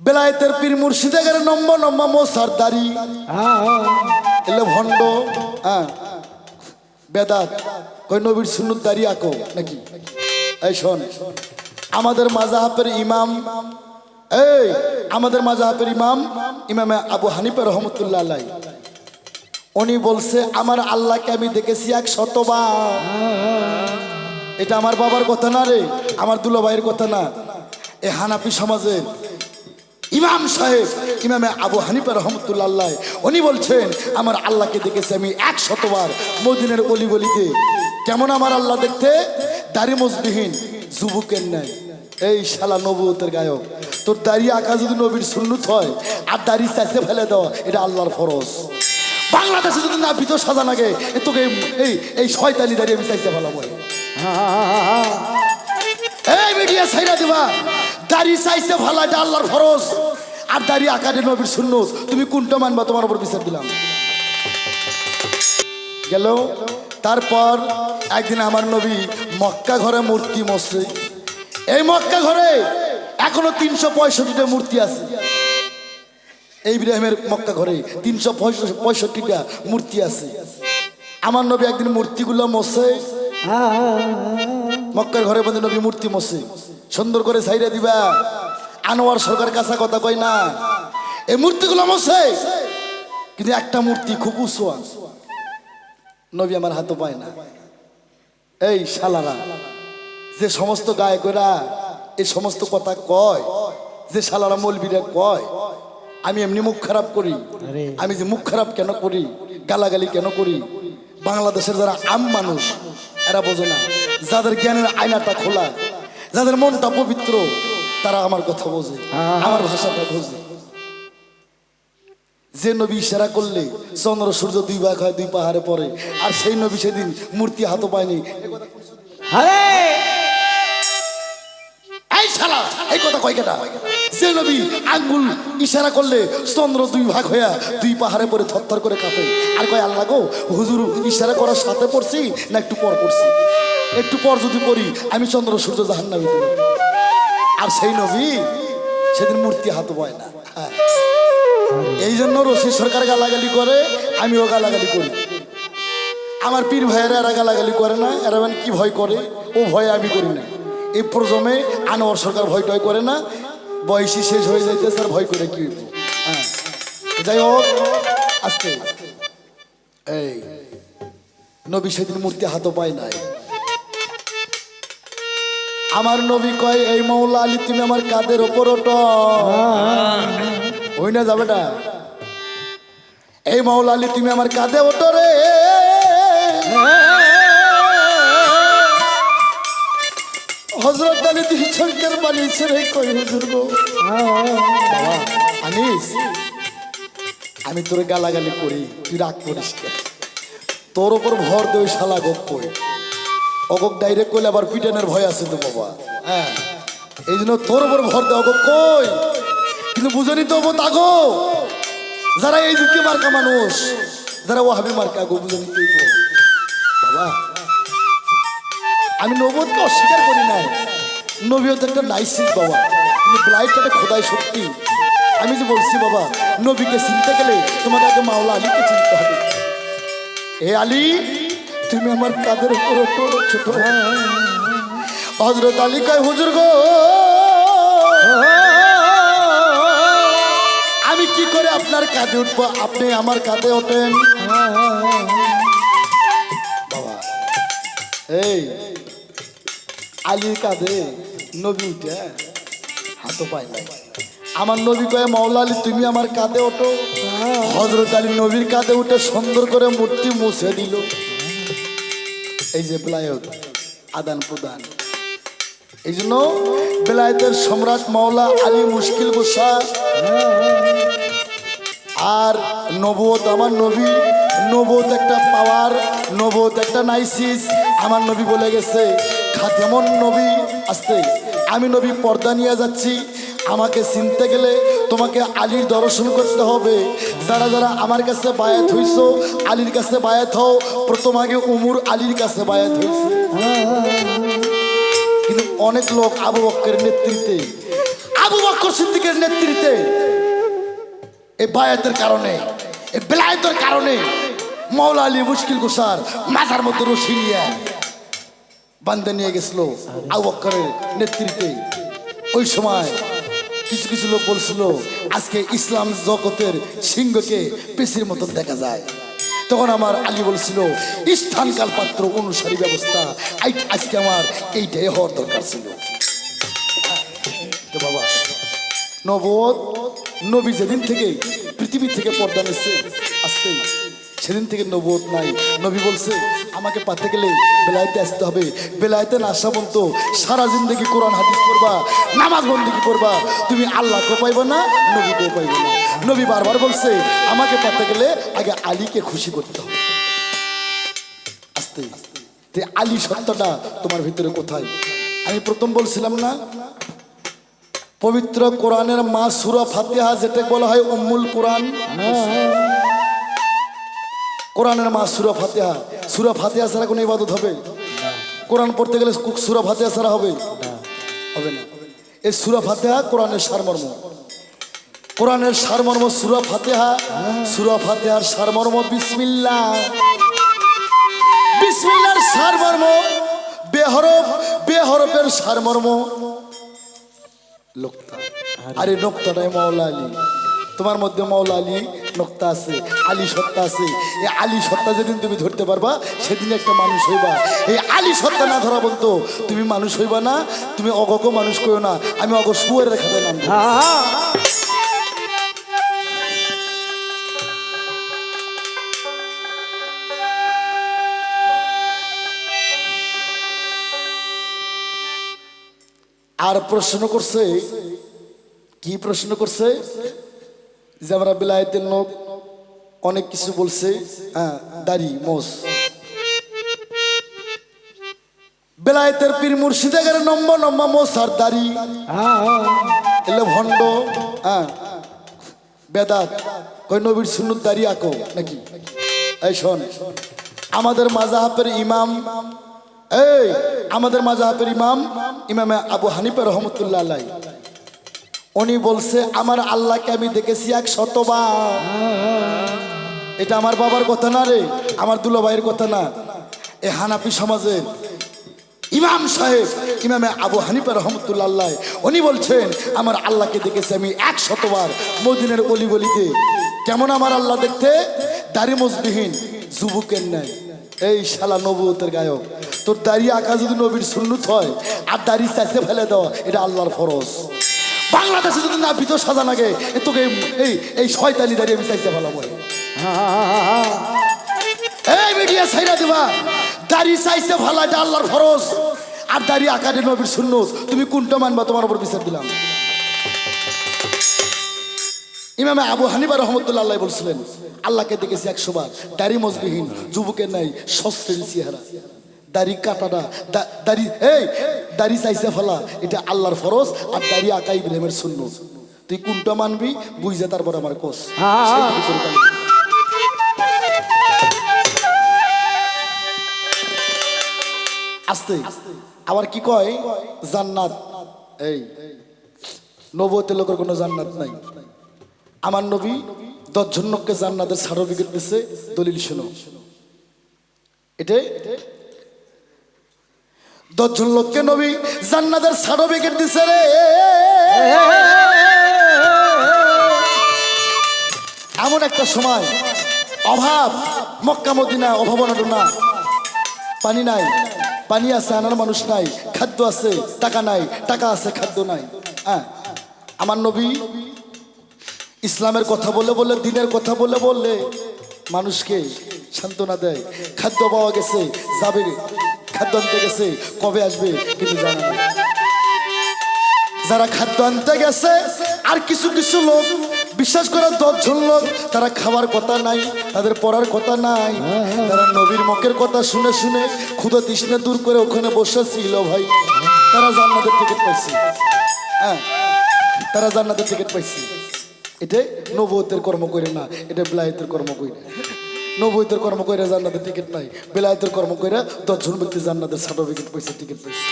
বেলায়েতের পীর মুর্শিদাগের নম্ব নম্বা মোসার দাড়ি এলে ভণ্ড বেদাত কই নবীর সুন্নত দাড়ি আঁকো নাকি? এই শোন, আমাদের মাযহাবের ইমাম আমাদের মাযহাবের ইমামে আবু হানিফা রহমতুল্লাহ আলাইহি উনি বলছে আমার আল্লাহকে আমি দেখেছি 100 বার। এটা আমার বাবার কথা না রে, আমার দুলা ভাইয়ের কথা না। এই হানাফি সমাজের ইমাম সাহেব ইমামে আবু হানিফা রহমতুল্লাহ আলাইহি উনি বলছেন আমার আল্লাহকে দেখেছি আমি 100 বার মদিনার অলি গলিতে। কেমন আমার আল্লাহ দেখতে? দাড়ি মজবিহীন যুবকের নাই। এই শালা নবুয়তের গায়ক, তোর দাড়ি আঁকা যদি নবীর সুন্নত হয় আর দাড়ি চাইতে ফেলে দেওয়া এটা আল্লাহর ফরজ। বাংলাদেশে যদি না ভিতর সাজা লাগে তোকে এই শয়তানি দাড়ি আমি চাইতে ফেলাবো। এই মিডিয়া ছাইরা দিবা, দাড়ি চাইতে ফেলা এটা আল্লাহর ফরজ আর দাড়ি আঁকাটে নবীর সুন্নত। তুমি কোনটা মানবা? তোমার উপর বিচার দিলাম। গেল তারপর একদিন আমার নবী মক্কা ঘরে মূর্তি মসে। এই মক্কা ঘরে এখনো 365টা মূর্তি আছে। এই ইব্রাহিমের মক্কা ঘরে 365টা মূর্তি আছে। আমার নবী একদিন মূর্তিগুলো মসে, মক্কার ঘরে বন্ধু নবী মূর্তি মসে সুন্দর করে ছাইরা দিবা। আনোয়ার সরকার কাছা কথা কই না, এই মূর্তিগুলো মসে কিন্তু একটা মূর্তি খুব উঁচু আছে। নবী আমার হাতও পায় না। এই শালারা যে সমস্ত গায়করা এই সমস্ত কথা কয়, যে শালারা মৌলবীরা কয় আমি এমনি মুখ খারাপ করি, আমি যে মুখ খারাপ কেন করি, গালাগালি কেন করি, বাংলাদেশের যারা আম মানুষ এরা বোঝে না। যাদের জ্ঞানের আয়নাটা খোলা, যাদের মনটা পবিত্র, তারা আমার কথা বোঝে, আমার ভাষাটা বোঝে। যে নবী ইশারা করলে চন্দ্র সূর্য 2 ভাগ হয়, 2 পাহাড়ে পড়ে, আর সেই নবী সেদিন মূর্তি হাতও পায়নি। এই শালা এই কথা কয় কেটা? যে নবী আঙ্গুল ইশারা করলে চন্দ্র 2 ভাগ হইয়া 2 পাহাড়ে পড়ে থরথর করে কাঁপে, আর কয় আল্লাহ গো হুজুর ইশারা করার সাথে পড়ছি না একটু পর পড়ছি? একটু পর যদি পড়ি আমি চন্দ্র সূর্য জাহান্নামে দেব। আর সেই নবী সেদিন মূর্তি হাতও পায় না। এই জন্য রশিদ সরকার গালাগালি করে, আমিও গালাগালি করি। আমার পীর ভাইয়েরা এরা গালাগালি করে না, এরা কি ভয় করে? ও ভয় আমি করি না। এই প্রজমে আনোয়ার সরকার ভয় টয় করে না, বয়সী শেষ হয়ে যাইতেছে আর ভয় করে কি হইব। হ্যাঁ যাই হোক, আস্তে এই নবী সেদিন মূর্তি হাতও পায় নাই। আমার নবী কয় এই মাওলা আলী তুমি আমার কাঁধের ওপর ওঠো। হই না যাবেটা, এই মাওলা আলী তুমি আমার কাঁধে ওঠো রে। হযরত আলী দুই চোখের পানি ছেড়ে কই হুজুর গো বাবা আনিস, আমি তোরে গালাগালি করি, তুই রাগ করিস কেন? তোর ওপর ভর দে ওই শালা গোপ কই অগক ডাইরেক্ট করলে আবার পিটানের ভয় আছে তো বাবা। হ্যাঁ এই জন্য তোর ওপর ভর দে অগক কই, কিন্তু বুঝনি তো তাগো যারা এই যুগে মার্কা মানুষ, যারা ওয়াহাবি মার্কা গো বুঝনি তুই বাবা। আমি নবুয়তকে অস্বীকার করি নাই, নবুয়ত একটা লাইসেন্স বাবা, কিন্তু ব্লাইটটা খোদাই সত্যি। আমি যে বলছি বাবা নবীকে চিনতে গেলে তোমাকে আগে মাওলা আলীকে চিনতে হবে। হে আলী তুমি আমার কাঁধের উপর ওঠো ছোট। হযরত আলী কয় হুজুর গো আমি কি করে আপনার কাঁধে উঠবো, আপনি আমার কাঁধে ওঠেন বাবা। এই আলীর কাঁধে নবী উঠে হাতও পায় না। আমার নবী কয়ে মাওলা আলী তুমি আমার কাঁধে ওঠো। হযরত আলী নবীর কাঁধে উঠে সুন্দর করে মূর্তি মুছে দিল। এই যে বেলায়েত আদান প্রদান, এই জন্য বেলায়েতের সম্রাট মাওলা আলী মুশকিল গোসা। আর নবুয়ত আমার নবী, নবুয়ত একটা পাওয়ার, নবুয়ত একটা নাইসিস। আমার নবী বলে গেছে খাতেমুন নবী। আস্তে আমি নবী পর্দা নিয়ে যাচ্ছি, আমাকে চিনতে গেলে তোমাকে আলীর দর্শন করতে হবে। যারা যারা আমার কাছে বায়াত হইছো আলীর কাছে বায়াত হও। প্রথম আগে উমর আলীর কাছে বায়াত হইছে, কিন্তু অনেক লোক আবু বকরের নেতৃত্বে, আবু বকর সিদ্দিকের নেতৃত্বে এই বায়াতের কারণে, এই বেলায়েতের কারণে মাওলা আলী মুশকিল কুসার মাথার মধ্যে রশি নিয়ে বান্ধে নিয়ে গেছিল আবু বকরের নেতৃত্বে। ওই সময় কিছু কিছু লোক বলছিল আজকে ইসলাম জগতের সিংহকে পেশির মতন দেখা যায়। তখন আমার আলী বলছিল স্থানকাল পাত্র অনুসারী ব্যবস্থা আজকে আমার এইটাই হওয়ার দরকার ছিল। তো বাবা নবুয়ত নবী যেদিন থেকে পৃথিবী থেকে পর্দা নিচ্ছে আসতে সেদিন থেকে নবুয়ত নাই। নবী বলছে আমাকে পাতে গেলে বেলায়েতে আসতে হবে, বেলায়েতে না আসা পর্যন্ত সারা জিন্দগি কোরআন হাদিস পড়বা, নামাজ বন্দেগী করবা, তুমি আল্লাহকেও পাইবে না নবীকেও পাইবে না। নবী বারবার বলছে আমাকে পাতে গেলে আগে আলীকে খুশি করতে হবে। আস্তে তে আলী সত্যটা তোমার ভিতরে কোথায়? আমি প্রথম বলছিলাম না পবিত্র কোরআনের মা সূরা ফাতিহা, যেটা বলা হয় উম্মুল কোরআন, কোরআনের মা সূরা ফাতিহা। সূরা ফাতিহা ছাড়া কোনো ইবাদত হবে? কোরআন পড়তে গেলে সূরা ফাতিহা ছাড়া হবে? হবে না। এই সূরা ফাতিহা কোরআনের সারমর্ম, কোরআনের সারমর্ম সূরা ফাতিহা। সূরা ফাতিহার সারমর্ম বিসমিল্লাহ, বিসমিল্লাহর সারমর্ম বেহরফ, বেহরফের সারমর্ম নোক্তা। আরে নোক্তাটাই মাওলা আলী। তোমার মধ্যে মাওলা আলী নোক্তা আছে, আলী সত্তা আছে। এই আলী সত্তা যেদিন তুমি ধরতে পারবা সেদিন একটা মানুষ হইবা। এই আলী সত্তা না ধরা বলতো তুমি মানুষ হইবা না। তুমি অগক মানুষ কইও না, আমি অগ শুয়ারের খাতে নাম দিই। আর প্রশ্ন করছে, কি প্রশ্ন করছে? যে আমরা বেলায়েতের লোক অনেক কিছু বলছে, হ্যাঁ দাড়ি মোস, বেলায়েতের পীর মুর্শিদের নম্বর নম্বর মোস আর দাড়ি এলে ভণ্ড। হ্যাঁ বেদাত কই নবীর সুন্নত দাড়ি আঁকো নাকি? এই শোন, আমাদের মাযহাবের ইমাম, এই আমাদের মাযহাবের ইমাম ইমামে আবু হানিফা রহমতুল্লাহ আলাইহি, উনি বলছে আমার আল্লাহকে আমি দেখেছি 100 বার। এটা আমার বাবার কথা না রে, আমার দুলা ভাইয়ের কথা না। এই হানাফি সমাজের ইমাম সাহেব ইমামে আবু হানিফা রহমতুল্লাহ আলাইহি উনি বলছেন আমার আল্লাহকে দেখেছি আমি 100 বার মদিনার অলি গলিতে। কেমন আমার আল্লাহ দেখতে? দাড়ি মজবিহীন, যুবকের নাই। এই শালা নবুয়তের গায়ক, তোর দাড়ি আঁকা যদি নবীর সুন্নত হয় আর দাড়ি চাইতে ফেলে দেওয়া এটা আল্লাহর ফরজ। বাংলাদেশে যদি না ভিতর সাজা লাগে তোকে এই এই শয়তানি দাড়ি আমি চাইতে ফেলা বলে। এই মিডিয়া ছাইরা দিবা, দাড়ি চাইতে ফেলা এটা আল্লাহর ফরজ আর দাড়ি আঁকাটা নবীর সুন্নত। তুমি কোনটা মানবা? তোমার উপর বিচার দিলাম। ইমামে আবু হানিফা রহমতুল্লাহ আলাইহি বলছিলেন আল্লাহকে দেখেছি 100 বার, দাড়ি মজবিহীন, যুবকের নাই, সস্ত্রের চেহারা, দাড়ি কাটাটা, দাড়ি এই দাড়ি চাইছে ফেলা এটা আল্লাহর ফরজ আর দাড়ি আঁকা ইব্রাহিমের সুন্নত। তুই কোনটা মানবি বুঝে তারপর আমার কোস। আস্তে আবার কি কয় জান্নাত, এই নবুয়তের লোকের কোনো জান্নাত নাই। আমার নবী 10 জন লোককে জান্নাতের সার্টিফিকেট দিচ্ছে। দলিল শোনো, এটা 10 জন লোককে নবী জান্নাতের সার্টিফিকেট দিচ্ছে রে। এমন একটা সময় অভাব, মক্কা মদিনা অভাব না, পানি নাই, পানি আছে আনার মানুষ নাই, খাদ্য আছে টাকা নাই, টাকা আছে খাদ্য নাই। হ্যাঁ আমার নবী ইসলামের কথা বলে বলে, দিনের কথা বলে বললে মানুষকে সান্ত্বনা দেয়। খাদ্য পাওয়া গেছে, যাবে, খাদ্য আনতে গেছে, কবে আসবে কিন্তু জানা নেই। যারা খাদ্য আনতে গেছে আর কিছু কিছু লোক, বিশ্বাস করে 10 জন লোক, তারা খাবার কথা নাই, তাদের পড়ার কথা নাই, তারা নবীর মুখের কথা শুনে শুনে ক্ষুধা তৃষ্ণা দূর করে ওখানে বসেছিল। ভাই তারা জান্নাতের টিকিট পাইছে। হ্যাঁ তারা জান্নাতের টিকিট পাইছে। এটা নবুয়তের কর্ম করে না, এটা বেলায়েতের কর্ম করে। নবুয়তের কর্ম করে জান্নাতের টিকিট নাই, বেলায়েতের কর্ম করে 10 জন ব্যক্তি জান্নাতের সার্টিফিকেট পাইছে, টিকিট পাইছে।